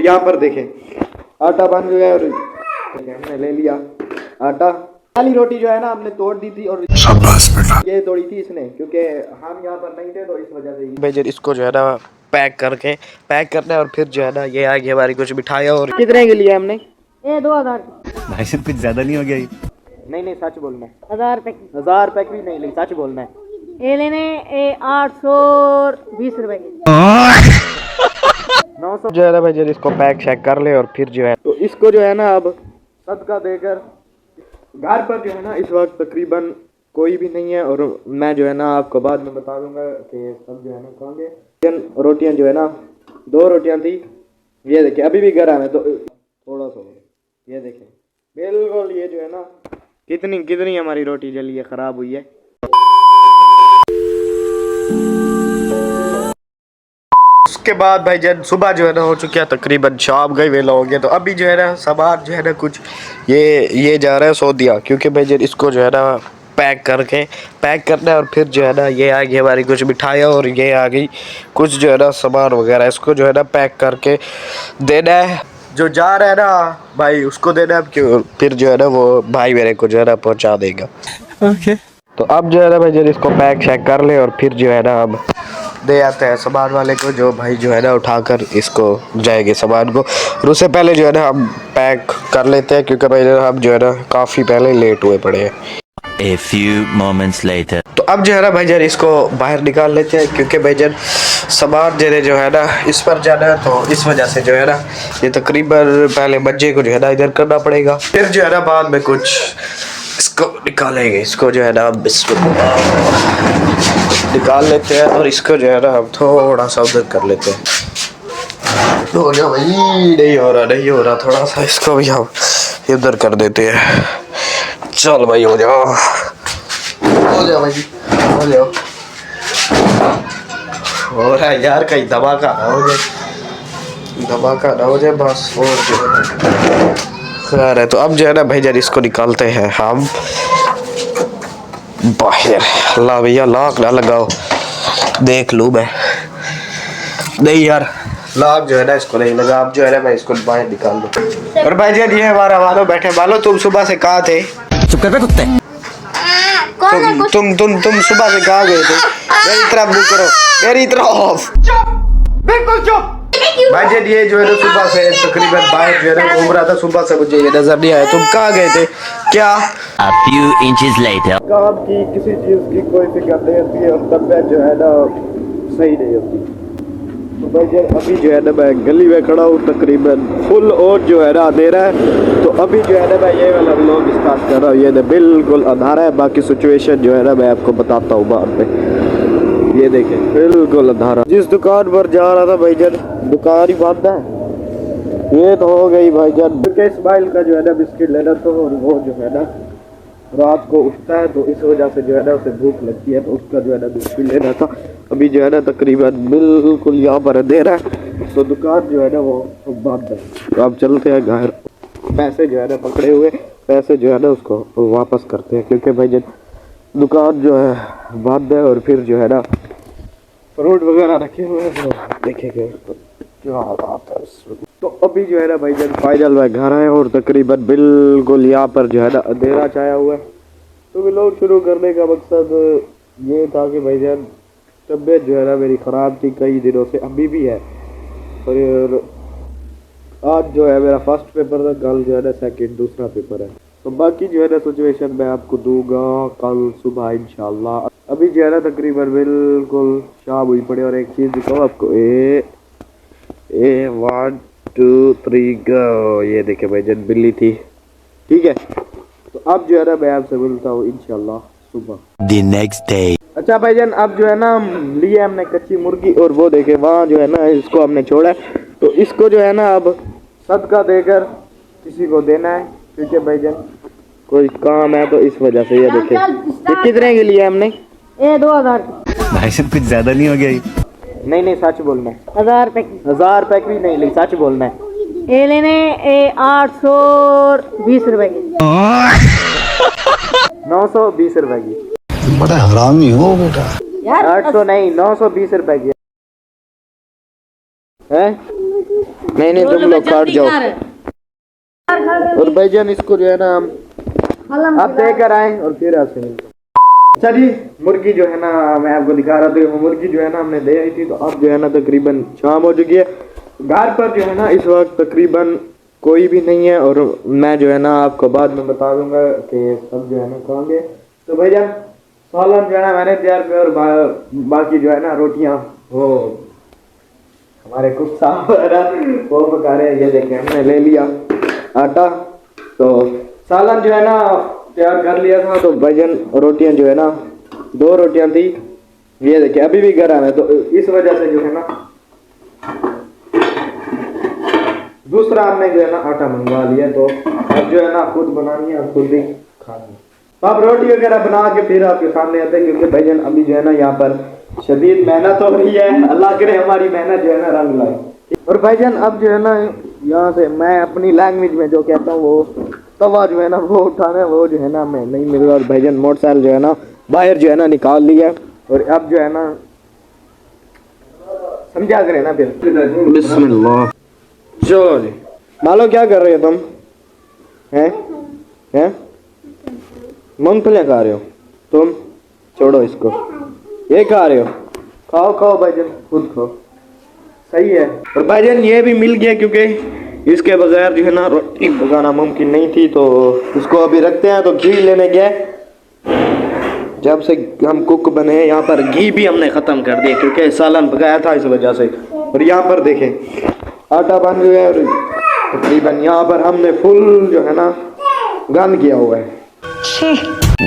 यहाँ पर देखें आटा बन गया और हमने ले लिया आटा। वाली रोटी जो है ना हमने तोड़ दी थी और ये तोड़ी थी इसने, क्योंकि हम यहाँ पर नहीं थे तो इस वजह से भेजे इसको जो है ना पैक करना है। और फिर जो है ना ये आगे हमारी कुछ मिठाई। और कितने के लिए हमने ये 2000 भाई साहब कुछ ज्यादा नहीं हो गया ये? नहीं सच बोलना है। 1000 रुपए की 1000 रुपए की नहीं सच बोलना है। ये लेने 820 रुपए की 900 जो है ना भाई इसको पैक शैक कर ले। और फिर जो है तो इसको जो है ना अब सदका देकर घर पर जो है ना इस वक्त तकरीबन कोई भी नहीं है। और मैं जो है ना आपको बाद में बता दूंगा कि सब जो है ना खाएंगे। रोटियां जो है ना 2 रोटियां थी, ये देखिए अभी भी गर्म है तो थोड़ा सा ये देखें बिल्कुल ये जो है ना कितनी हमारी रोटी जली है, खराब हुई है। उसके बाद भाई जब सुबह जो है ना हो चुकी है, तकरीबन शाम गए वेला हो गया। तो अभी जो है ना सामान जो है ना कुछ ये जा रहा है सऊदीया, क्योंकि भाई जब इसको जो है ना पैक करना है। और फिर जो है ना ये आ गई हमारी कुछ मिठाइयाँ और ये आ गई कुछ जो है ना सामान वगैरह। इसको जो है ना पैक करके देना है, जो जा रहा है ना भाई उसको देना है। क्यों फिर जो है ना वो भाई मेरे को जो है ना पहुँचा देगा। ओके तो अब जो है ना भाई जब इसको पैक शैक कर ले और फिर जो है ना अब दे आते हैं सामान वाले को, जो भाई जो है ना उठाकर इसको जाएंगे सामान को। और उससे पहले जो है ना हम पैक कर लेते हैं, क्योंकि भाई हम जो है ना काफ़ी पहले लेट हुए पड़े हैं। A few moments later. तो अब जो है ना भाई जन इसको बाहर निकाल लेते हैं, क्योंकि भाई जन सामान जने जो है ना इस पर जाना है। तो इस वजह से जो है ना ये तकरीबन पहले बच्चे को जो है ना इधर करना पड़ेगा, फिर जो है ना बाद में कुछ इसको निकालेंगे। इसको जो है ना बिस्मिल्लाह निकाल लेते हैं और इसको जो है ना हम थोड़ा सा उधर कर लेते हैं। तो जो भाई नहीं हो रहा थोड़ा सा इसको भी हम इधर कर देते हैं। चल भाई हो जाओ भाई हो जाओ। हो रहा है यार, कहीं धमाका ना हो जाए बस। और जो है खैर है। तो अब जो है ना भाई जब इसको निकालते हैं हम बाहर। ला भैया लाक ना लगाओ, देख लूँ मैं। नहीं यार लाक जो है ना इसको नहीं लगा। अब जो है ना मैं इसको बाहर निकाल लूँ। और भाई जब ये हमारा वालो बैठे, वालो तुम सुबह से कहाँ थे? चुप कर बे कुत्ते। तुम सुबह से कहाँ गए थे? मेरी तरफ मुँह करो, मेरी तरफ बिल्कुल चुप। भाई जब ये जो है ना सुबह से तकरीबन बाहर जो है ना घूम रहा था, सुबह से मुझे ये नजर नहीं आया। तुम कहाँ गए थे? क्या A few inches later. काम की किसी चीज की कोई फिक्र नहीं होती है और तबीयत जो है ना सही नहीं होती। तो भाई जब अभी जो है ना मैं गली में खड़ा हूँ, तकरीबन फुल और जो है ना अंधेरा है। तो अभी जो है ना मैं ये वाला व्लॉग स्टार्ट कर रहा हूँ। ये ना बिल्कुल अंधारा है, बाकी सिचुएशन जो है ना मैं आपको बताता हूँ बाद में। ये देखें बिल्कुल अंधारा। जिस दुकान पर जा रहा था भाईजान दुकान ही बंद है। ये तो हो गई भाईजान इस्माइल का जो है ना बिस्किट लेना, तो वो जो है ना रात को उठता है तो इस वजह से जो है ना उसे भूख लगती है, तो उसका जो है ना बिस्किट लेना था। अभी जो है ना तकरीबन बिल्कुल यहाँ पर अंधेरा है, तो दुकान जो है ना वो बंद है। तो अब चलते हैं घर, पैसे जो है ना पकड़े हुए पैसे जो है ना उसको वापस करते हैं, क्योंकि भाई जब दुकान जो है बंद है। और फिर जो है ना फ्रूट वगैरह रखे हुए हैं, तो देखेंगे क्या हालात है इसमें। तो अभी जो है ना भाई जब फाइनल में घर है और तकरीबन बिल्कुल यहाँ पर जो है ना अंधेरा छाया हुआ है। तो व्लॉग शुरू करने का मकसद ये था कि भाई जान तबीयत जो है ना मेरी ख़राब थी कई दिनों से, अभी भी है। और आज जो है मेरा फर्स्ट पेपर था, कल जो है ना सेकंड दूसरा पेपर है। तो बाकी जो है ना सिचुएशन मैं आपको दूंगा कल सुबह इंशाल्लाह। अभी जो है ना तकरीबन बिल्कुल शाम हुई पड़े। और एक चीज़ दिखाओ आपको, ए 1 2 3 गो। ये देखे भाई जन बिल्ली थी, ठीक है। तो अब जो है ना मैं आपसे मिलता हूँ इंशाल्लाह सुबह। The next day. अच्छा भाईजान अब जो है ना लिए हमने कच्ची मुर्गी, और वो देखे वहाँ जो है ना इसको हमने छोड़ा है। तो इसको जो है ना अब सदका देकर किसी को देना है, क्योंकि भाईजान कोई काम है। तो इस वजह से ये देखे ये कितने के लिए हमने ये 2000 भाई साहब कुछ ज्यादा नहीं हो गया ये? नहीं सच बोलना है। 1000 रुपए की 1000 रुपए की नहीं ली, सच बोलना है। ये लेने 820 रुपए की 920 रुपए की। बड़ा हरामी हो बेटा यार 800 नहीं 920 रुपए की है। नहीं नहीं तुम लोग काट जाओ। और भाईजान इसको जो है ना हम आप देकर आए और फिर आपसे मिलते हैं। अच्छा जी, मुर्गी जो है ना मैं आपको दिखा रहा था, वो मुर्गी जो है ना हमने ले आई थी, तो अब जो है ना तकरीबन शाम हो चुकी है। घर पर जो है ना इस वक्त तकरीबन कोई भी नहीं है, और मैं जो है ना आपको बाद में बता दूंगा कि सब जो है ना खाएंगे। तो भाईजान सालन जो है ना मैंने तैयार किया, और बाकी जो है ना रोटियां वो हमारे कुक साहब वो पका रहे हैं। ये देखें हमने ले लिया आटा, तो सालन जो है ना तैयार कर लिया था। तो भाईजान रोटियां जो है ना 2 रोटियां थी, ये देखिए अभी भी गर्म है, तो इस वजह से जो है ना दूसरा हमने जो है ना आटा मंगवा लिया। तो अब जो है ना खुद बनानी है और खुद ही खानी है। तो आप रोटी वगैरह बना के फिर आपके सामने आते हैं, क्योंकि भाईजान अभी जो है ना यहाँ पर शदीद मेहनत हो रही है। अल्लाह करे हमारी मेहनत जो है ना रंग लाए। और भाईजान अब जो है ना यहाँ से मैं अपनी लैंग्वेज में जो कहता हूँ वो तवा जो है ना वो उठाना है, वो जो है ना हमें नहीं मिल रहा। और भाईजान मोटरसाइकिल जो है ना बाहर जो है ना निकाल लिया, और अब जो है ना समझा करे ना फिर बिस्मिल्लाह। चलो जी, मालो क्या कर रहे हो तुम? हैं मूंगफलियाँ खा रहे हो तुम? छोड़ो इसको, ये खा रहे हो, खाओ खाओ भाईजान, खुद खाओ, सही है। और भाईजान ये भी मिल गया, क्योंकि इसके बगैर जो है ना रोटी पकाना मुमकिन नहीं थी। तो इसको अभी रखते हैं। तो घी लेने गए, जब से हम कुक बने यहाँ पर घी भी हमने ख़त्म कर दिया, क्योंकि सालन पकाया था इस वजह से। और यहाँ पर देखें आटा बन गया, और तकरीबन यहाँ पर हमने फुल जो है ना गंद किया हुआ है।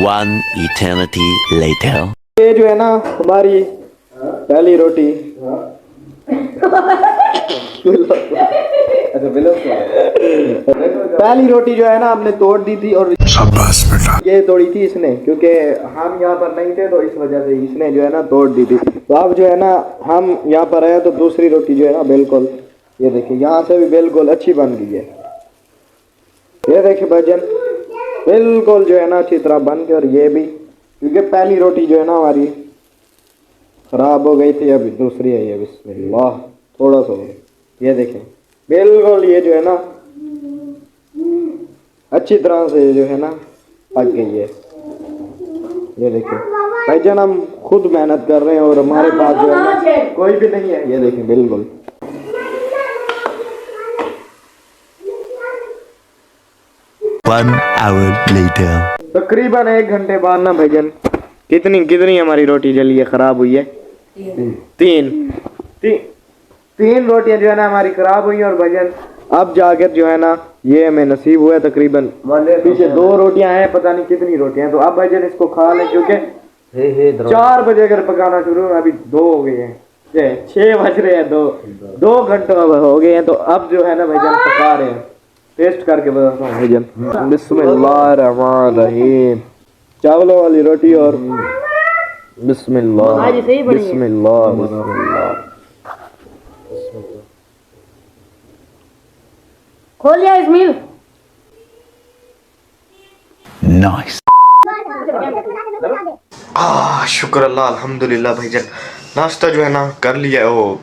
One eternity later. ये जो है ना हमारी पहली रोटी पहली रोटी जो है ना हमने तोड़ दी थी, और शाबाश बेटा। ये तोड़ी थी इसने, क्योंकि हम यहाँ पर नहीं थे, तो इस वजह से इसने जो है ना तोड़ दी थी। तो अब जो है ना हम यहाँ पर आए, तो दूसरी रोटी जो है ना बिल्कुल ये देखिए यहाँ से भी बिल्कुल अच्छी बन गई है। ये देखिए भाईजान बिल्कुल जो है ना अच्छी तरह बन गई। और ये भी क्योंकि पहली रोटी जो है ना हमारी खराब हो गई थी, अभी दूसरी है ये। बिस्मिल्लाह, थोड़ा सा ये देखें बिल्कुल ये जो है ना अच्छी तरह से जो है ना पक गई है। ये देखिए भाईजान हम खुद मेहनत कर रहे हैं, और हमारे पास जो है ना कोई भी नहीं है। ये देखें बिल्कुल 1 hour later. तकरीबन 1 घंटे बाद ना भाईजान कितनी हमारी रोटी जली है, खराब हुई है। तीन रोटियां जो है ना हमारी खराब हुई है। और भाईजान अब जाकर जो है ना ये हमें नसीब हुआ है, तकरीबन पीछे 2 रोटियां हैं, पता नहीं कितनी रोटियां हैं। तो अब भाईजान इसको खा लें, क्योंकि 4 बजे अगर पकाना शुरू, अभी 2 हो गए हैं, 6 बज रहे हैं, 2 घंटे हो गए हैं। तो अब जो है ना भाईजान पका रहे हैं, टेस्ट करके बताता हूँ भाईजान। बिस्मिल्लाहिर्रहमानिर्रहीम, चावलों वाली रोटी और बिस्मिल्लाह बिस्मिल्लाह बिस्मिल्लाह। खोल लिया इसमिल। Nice. शुक्र अल्लाह, अल्हम्दुलिल्लाह भाईजान नाश्ता जो है ना कर लिया है वो।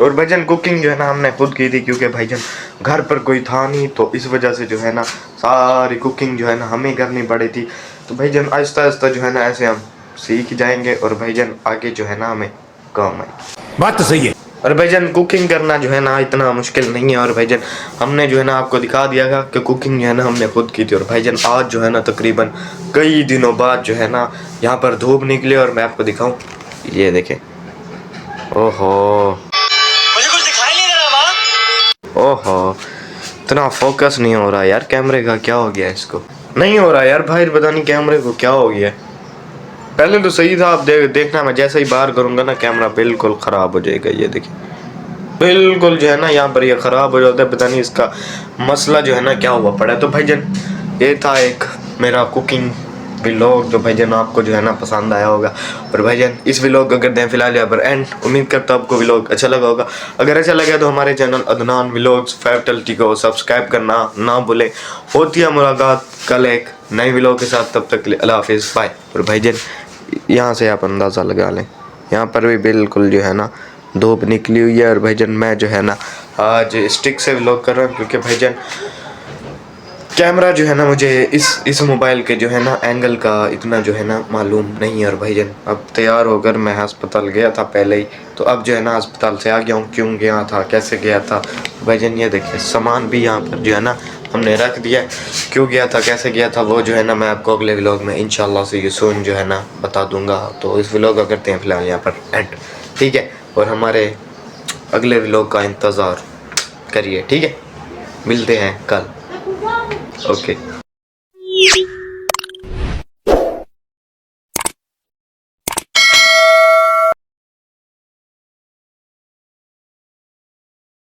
और भाईजान कुकिंग जो है ना हमने खुद की थी, क्योंकि भाईजान घर पर कोई था नहीं, तो इस वजह से जो है ना सारी कुकिंग जो है ना हमें करनी पड़ी थी। तो भाईजान आहिस्ता आहिस्ता जो है ना ऐसे हम सीख जाएंगे, और भाईजान आगे जो है ना हमें काम आए। बात तो सही है। और भाईजान कुकिंग करना जो है ना इतना मुश्किल नहीं है। और भाईजान हमने जो है ना आपको दिखा दिया था कि कुकिंग जो है ना हमने खुद की थी। और भाईजान आज जो है ना तकरीबन कई दिनों बाद जो है ना यहाँ पर धूप निकली, और मैं आपको दिखाऊं, ये देखें, ओहो मुझे कुछ दिखाई नहीं दे रहा माँ। ओहो इतना फोकस नहीं हो रहा यार कैमरे का, क्या हो गया इसको? नहीं हो रहा यार भाई, पता नहीं कैमरे को क्या हो गया। पहले तो सही था, आप देखना मैं जैसे ही बाहर करूंगा ना कैमरा बिल्कुल ख़राब हो जाएगा। ये देखिए बिल्कुल जो है ना यहाँ पर ये ख़राब हो जाता है, पता नहीं इसका मसला जो है ना क्या हुआ पड़ा है। तो भाईजान ये था एक मेरा कुकिंग व्लॉग, जो भाईजान आपको जो है ना पसंद आया होगा। और भाईजान इस व्लॉग को करते हैं फिलहाल यहाँ पर एंड। उम्मीद करता हूँ आपको व्लॉग अच्छा लगा होगा। अगर अच्छा लगा तो हमारे चैनल अदनान व्लॉग्स 530 को सब्सक्राइब करना ना भूलें। होती है मुलाकात कल एक नई व्लॉग के साथ, तब तक के लिए अल्लाह हाफिज़, बाय। और भाईजान यहाँ से आप अंदाज़ा लगा लें, यहाँ पर भी बिल्कुल जो है ना धूप निकली हुई है और भाईजान मैं जो है ना आज स्टिक से व्लॉग कर रहा हूँ क्योंकि भाईजान कैमरा जो है ना मुझे इस मोबाइल के जो है ना एंगल का इतना जो है ना मालूम नहीं है। और भाईजान अब तैयार होकर मैं अस्पताल गया था पहले ही, तो अब जो है ना अस्पताल से आ गया हूँ। क्यों गया था, कैसे गया था भाईजान, ये देखिए सामान भी यहाँ पर जो है ना हमने रख दिया। क्यों गया था, कैसे गया था, वो जो है ना मैं आपको अगले व्लॉग में इंशाल्लाह से ये सून जो है ना बता दूंगा। तो इस व्लॉग का करते हैं फिलहाल यहाँ पर एंड, ठीक है। और हमारे अगले व्लॉग का इंतज़ार करिए, ठीक है। मिलते हैं कल, ओके।